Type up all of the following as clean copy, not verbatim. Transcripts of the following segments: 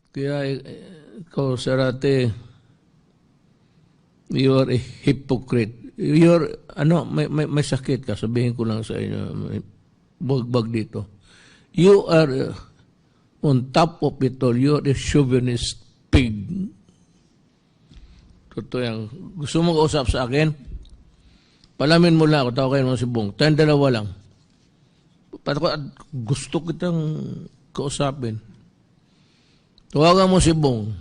Kaya ikaw, Zarate, you are a hypocrite. You're, may sakit ka, sabihin ko lang sa inyo, may bugbag dito. You are, on top of it all, you are a chauvinist pig. Totoo yan. Gusto mo kausap sa akin? Palamin mo lang ako, tawakin mo si Bong. Tayong dalawa lang. Gusto kitang kausapin. Tawagan mo si Bong.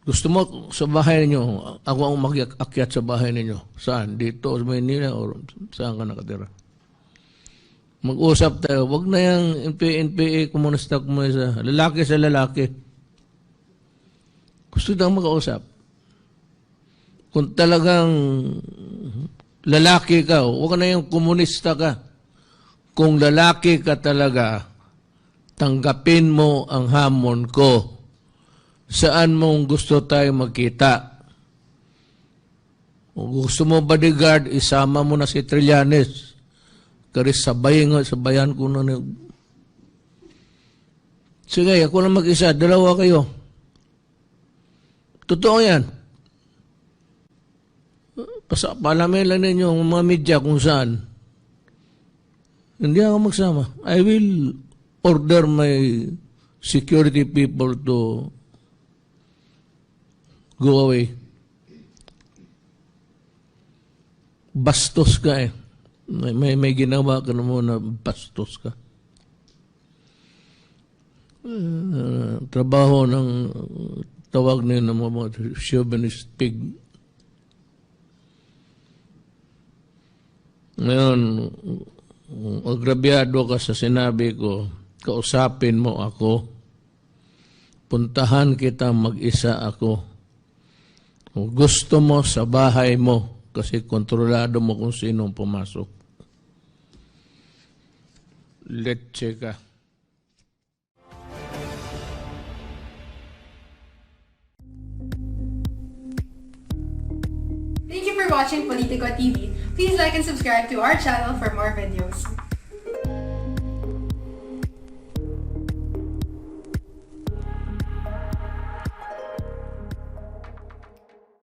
Gusto mo sa bahay ninyo, ako ang mag-akyat sa bahay ninyo. Saan? Dito, sa Maynila, o saan ka nakatira? Mag-usap tayo. Huwag na yung NPA, kumunasta sa lalaki sa lalaki. Gusto daw mag-usap. Kung talagang lalaki ka, huwag na yung komunista ka. Kung lalaki ka talaga, tanggapin mo ang hamon ko. Saan mong gusto tayo magkita? Kung gusto mo bodyguard, isama mo na si Trillanes. Kasi sabayan ko na. Sige, ako lang mag-isa. Dalawa kayo. Totoo yan. Palamin lang ninyo ang mga media kung saan. Hindi ako magsama. I will order my security people to go away. Bastos ka eh. May ginawa ka na muna, bastos ka. Trabaho ng tawag na yun ng mga chauvinist pig. Ngayon, agrabyado ka sa sinabi ko, kausapin mo ako, puntahan kita mag-isa ako. Kung gusto mo sa bahay mo, kasi kontrolado mo kung sinong pumasok. Letse ka. Thank you for watching Politico TV. Please like and subscribe to our channel for more videos.